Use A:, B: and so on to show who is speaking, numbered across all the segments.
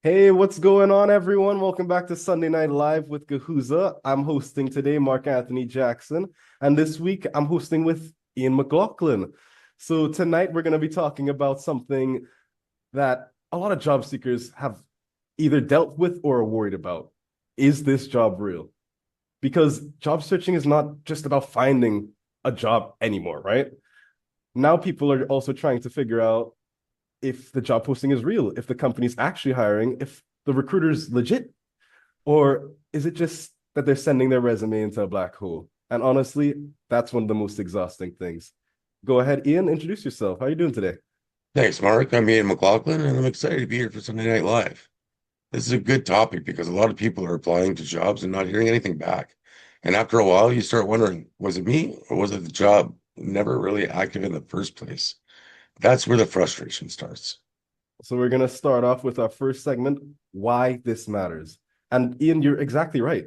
A: Hey, what's going on, everyone? Welcome back to Sunday Night Live with Guhuza. I'm hosting today, Marc-Anthony Jackson, and this week I'm hosting with Iain McLoughlin. So tonight we're going to be talking about something that a lot of job seekers have either dealt with or are worried about. Is this job real? Because job searching is not just about finding a job anymore, right? Now people are also trying to figure out if the job posting is real, if the company's actually hiring, if the recruiter's legit, or is it just that they're sending their resume into a black hole? And honestly, that's one of the most exhausting things. Go ahead, Iain, introduce yourself. How are you doing today?
B: Thanks, Mark. I'm Iain McLoughlin, and I'm excited to be here for Sunday Night Live. This is a good topic because a lot of people are applying to jobs and not hearing anything back. And after a while, you start wondering, was it me or was it the job never really active in the first place? That's where the frustration starts.
A: So we're going to start off with our first segment, why this matters. And Iain, you're exactly right.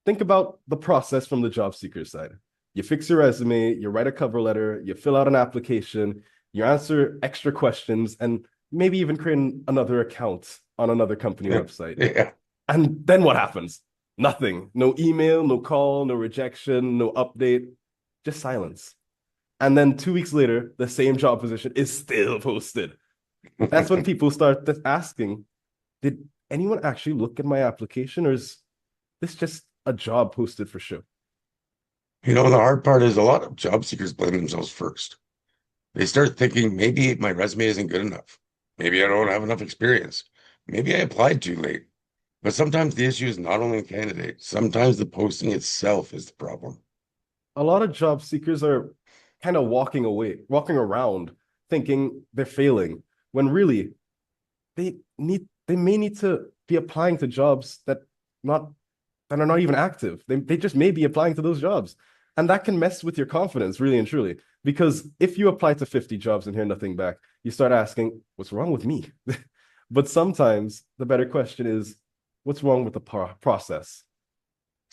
A: Think about the process from the job seeker side. You fix your resume, you write a cover letter, you fill out an application, you answer extra questions, and maybe even create another account on another company website.
B: Yeah.
A: And then what happens? Nothing. No email, no call, no rejection, no update, just silence. And then 2 weeks later, the same job position is still posted. That's when people start asking, did anyone actually look at my application, or is this just a job posted for show?
B: The hard part is a lot of job seekers blame themselves first. They start thinking maybe my resume isn't good enough. Maybe I don't have enough experience. Maybe I applied too late. But sometimes the issue is not only the candidate, sometimes the posting itself is the problem.
A: A lot of job seekers are kind of walking around thinking they're failing when really they may need to be applying to jobs not that are not even active. They just may be applying to those jobs. And that can mess with your confidence, really and truly. Because if you apply to 50 jobs and hear nothing back, you start asking, what's wrong with me? But sometimes the better question is, what's wrong with the process?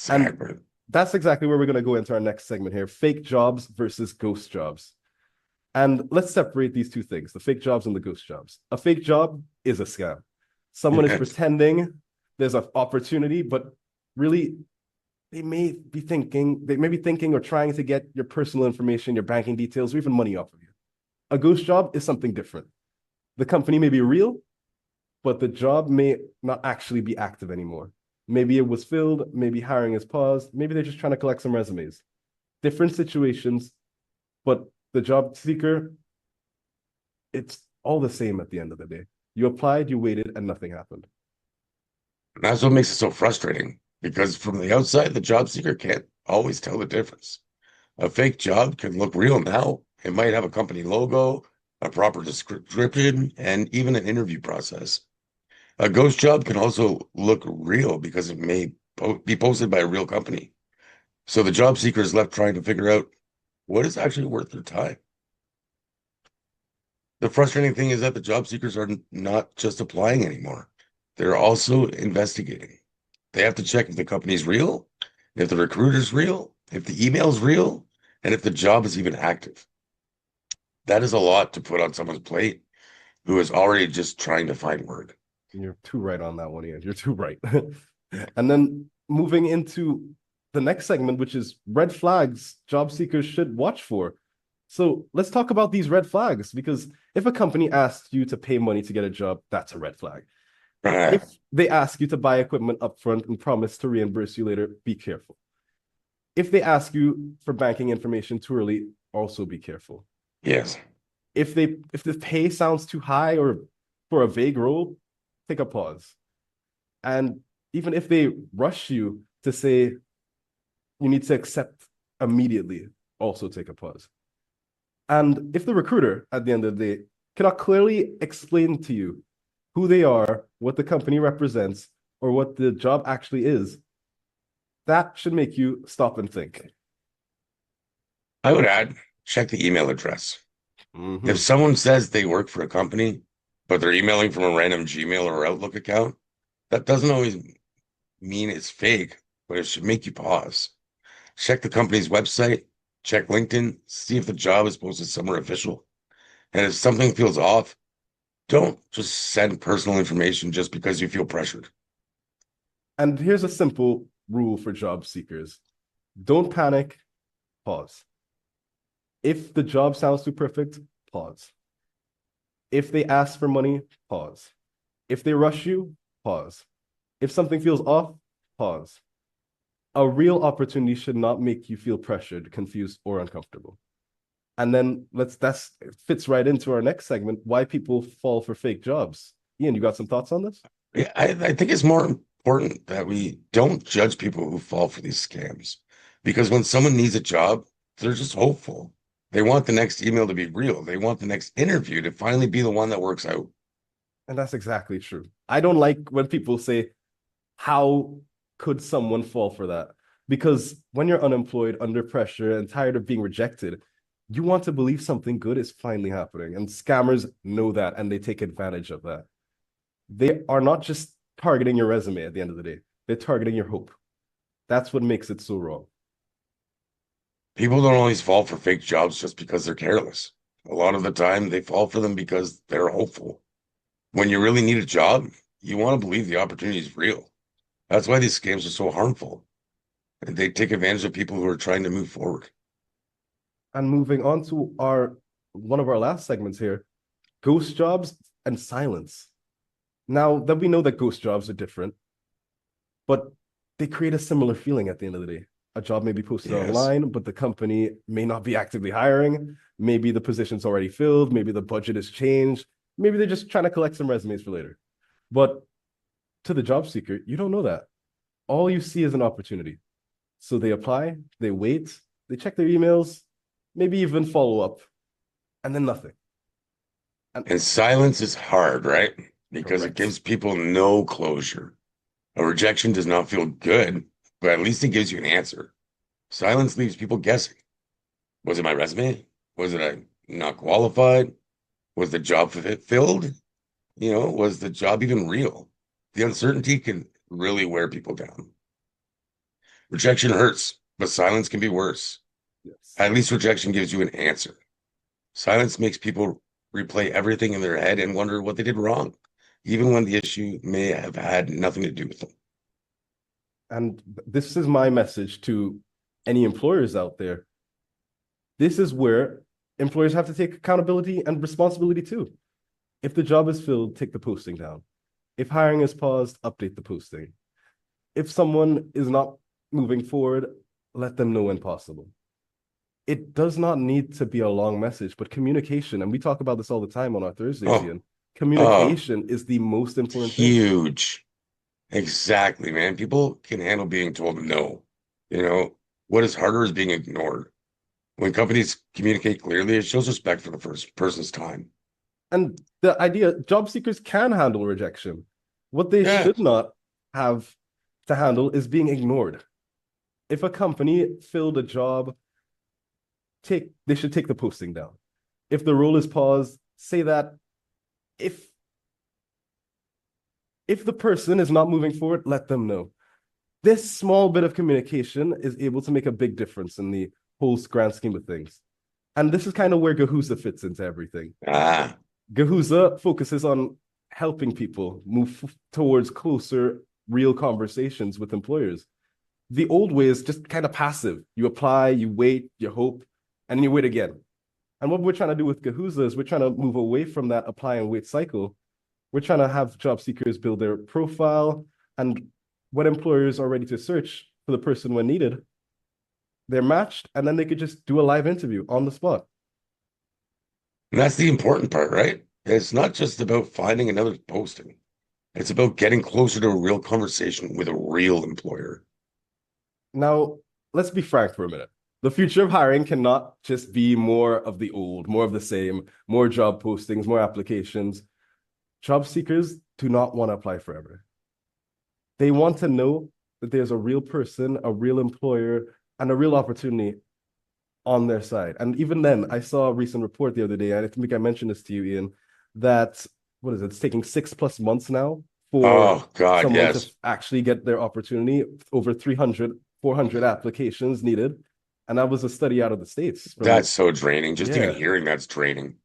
A: And
B: Exactly.
A: that's exactly where we're going to go into our next segment here, fake jobs versus ghost jobs. And let's separate these two things, the fake jobs and the ghost jobs. A fake job is a scam. Someone is
B: Yes.
A: pretending there's an opportunity, but really they may be thinking or trying to get your personal information, your banking details, or even money off of you. A ghost job is something different. The company may be real, but the job may not actually be active anymore. Maybe it was filled, maybe hiring is paused, maybe they're just trying to collect some resumes. Different situations, but the job seeker, it's all the same at the end of the day. You applied, you waited, and nothing happened.
B: That's what makes it so frustrating because from the outside, the job seeker can't always tell the difference. A fake job can look real now. It might have a company logo, a proper description, and even an interview process. A ghost job can also look real because it may be posted by a real company. So the job seeker is left trying to figure out what is actually worth their time. The frustrating thing is that the job seekers are not just applying anymore. They're also investigating. They have to check if the company's real, if the recruiter's real, if the email's real, and if the job is even active. That is a lot to put on someone's plate who is already just trying to find work.
A: You're too right on that one, Ian. You're too right. And then moving into the next segment, which is red flags job seekers should watch for. So let's talk about these red flags because if a company asks you to pay money to get a job, that's a red flag. If they ask you to buy equipment upfront and promise to reimburse you later, be careful. If they ask you for banking information too early, also be careful.
B: Yes.
A: If the pay sounds too high or for a vague role, take a pause. And even if they rush you to say you need to accept immediately, also take a pause. And if the recruiter at the end of the day cannot clearly explain to you who they are, what the company represents, or what the job actually is, that should make you stop and think.
B: I would add, check the email address. If
A: Mm-hmm.
B: someone says they work for a company, but they're emailing from a random Gmail or Outlook account, that doesn't always mean it's fake, but it should make you pause. Check the company's website, check LinkedIn, see if the job is posted somewhere official. And if something feels off, Don't just send personal information just because you feel pressured.
A: And here's a simple rule for job seekers. Don't panic, pause. If the job sounds too perfect, pause. If they ask for money, pause. If they rush you, pause. If something feels off, pause. A real opportunity should not make you feel pressured, confused, or uncomfortable. And then that's fits right into our next segment, why people fall for fake jobs. Iain, you got some thoughts on this?
B: Yeah, I think it's more important that we don't judge people who fall for these scams. Because when someone needs a job, they're just hopeful. They want the next email to be real. They want the next interview to finally be the one that works out.
A: And that's exactly true. I don't like when people say, how could someone fall for that? Because when you're unemployed, under pressure, and tired of being rejected, you want to believe something good is finally happening. And scammers know that and they take advantage of that. They are not just targeting your resume at the end of the day, they're targeting your hope. That's what makes it so wrong.
B: People don't always fall for fake jobs just because they're careless. A lot of the time, they fall for them because they're hopeful. When you really need a job, you want to believe the opportunity is real. That's why these scams are so harmful. And they take advantage of people who are trying to move forward.
A: And moving on to our one of our last segments here, ghost jobs and silence. Now that we know that ghost jobs are different, but they create a similar feeling at the end of the day. A job may be posted
B: Yes.
A: online, but the company may not be actively hiring. Maybe the position's already filled. Maybe the budget has changed. Maybe they're just trying to collect some resumes for later. But to the job seeker, you don't know that. All you see is an opportunity. So they apply, they wait, they check their emails, maybe even follow up, and then nothing.
B: And silence is hard, right? Because it
A: Correct.
B: gives people no closure. A rejection does not feel good, but at least it gives you an answer. Silence leaves people guessing. Was it my resume? Was it I not qualified? Was the job filled? Was the job even real? The uncertainty can really wear people down. Rejection hurts, but silence can be worse.
A: Yes.
B: At least rejection gives you an answer. Silence makes people replay everything in their head and wonder what they did wrong, even when the issue may have had nothing to do with them.
A: And this is my message to any employers out there. This is where employers have to take accountability and responsibility too. If the job is filled, take the posting down. If hiring is paused, update the posting. If someone is not moving forward, let them know when possible. It does not need to be a long message, but communication, and we talk about this all the time on our Thursdays,
B: Oh,
A: Iain.
B: oh,
A: Communication is the most important thing.
B: huge. Exactly, man. People can handle being told no. You know, what is harder is being ignored. When companies communicate clearly, it shows respect for the first person's time.
A: And the idea, job seekers can handle rejection. What they
B: Yeah.
A: should not have to handle is being ignored. If a company filled a job, they should take the posting down. If the role is paused, say that if the person is not moving forward, let them know. This small bit of communication is able to make a big difference in the whole grand scheme of things. And this is kind of where Guhuza fits into everything.
B: Ah,
A: Guhuza focuses on helping people move towards closer, real conversations with employers. The old way is just kind of passive. You apply, you wait, you hope, and you wait again. And what we're trying to do with Guhuza is we're trying to move away from that apply and wait cycle. We're trying to have job seekers build their profile, and when employers are ready to search for the person when needed, they're matched, and then they could just do a live interview on the spot.
B: and that's the important part, right? It's not just about finding another posting. It's about getting closer to a real conversation with a real employer.
A: Now, let's be frank for a minute. The future of hiring cannot just be more of the old, more of the same, more job postings, more applications. Job seekers do not want to apply forever. They want to know that there's a real person, a real employer, and a real opportunity on their side. And even then, I saw a recent report the other day, and I think I mentioned this to you, Iain, that what is it? It's taking 6+ months now for
B: Oh, God,
A: someone to
B: yes.
A: actually get their opportunity. Over 300, 400 applications needed. And that was a study out of the States from,
B: That's so draining. Just even
A: yeah.
B: hearing that's draining.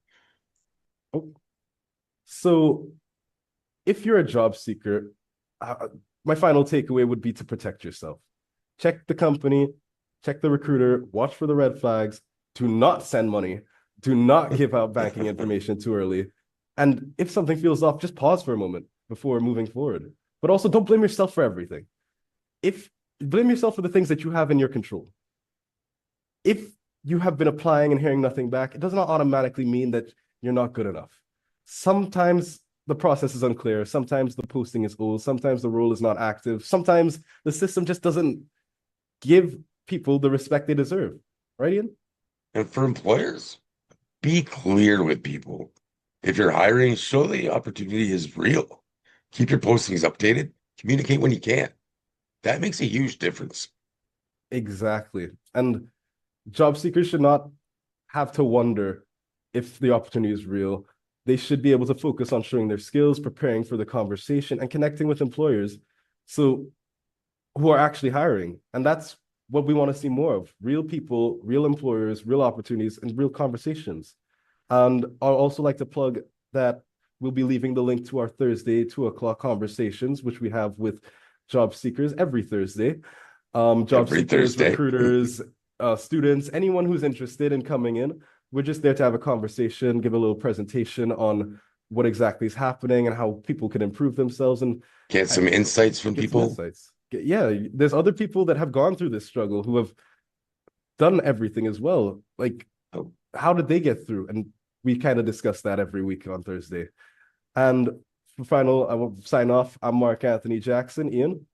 A: Oh, So if you're a job seeker, uh, my final takeaway would be to protect yourself. Check the company, check the recruiter, watch for the red flags. Do not send money. Do not give out banking information too early. And if something feels off, just pause for a moment before moving forward. But also don't blame yourself for everything. If blame yourself for the things that you have in your control. If you have been applying and hearing nothing back, it does not automatically mean that you're not good enough. Sometimes the process is unclear. Sometimes the posting is old. Sometimes the role is not active. Sometimes the system just doesn't give people the respect they deserve. Right, Iain?
B: And for employers, be clear with people. If you're hiring, show the opportunity is real. Keep your postings updated. Communicate when you can. That makes a huge difference.
A: Exactly. And job seekers should not have to wonder if the opportunity is real. They should be able to focus on showing their skills, preparing for the conversation, and connecting with employers so who are actually hiring. And that's what we want to see more of: real people, real employers, real opportunities, and real conversations. And I'd also like to plug that we'll be leaving the link to our Thursday 2 o'clock conversations, which we have with job seekers every Thursday. Job
B: Every
A: seekers,
B: Thursday.
A: recruiters, students, anyone who's interested in coming in. We're just there to have a conversation, give a little presentation on what exactly is happening and how people can improve themselves and
B: Get some insights from
A: get some
B: people.
A: insights. Yeah, there's other people that have gone through this struggle who have done everything as well. Like, how did they get through? And we kind of discuss that every week on Thursday. And for final, I will sign off. I'm Marc-Anthony Jackson, Iain.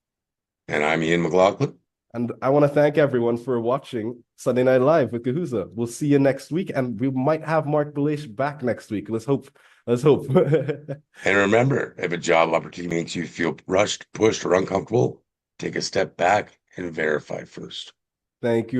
B: And I'm Iain McLoughlin.
A: And I want to thank everyone for watching Sunday Night Live with Guhuza. We'll see you next week, and we might have Mark Belish back next week. Let's hope. Let's hope.
B: And remember, if a job opportunity makes you feel rushed, pushed, or uncomfortable, take a step back and verify first.
A: Thank you.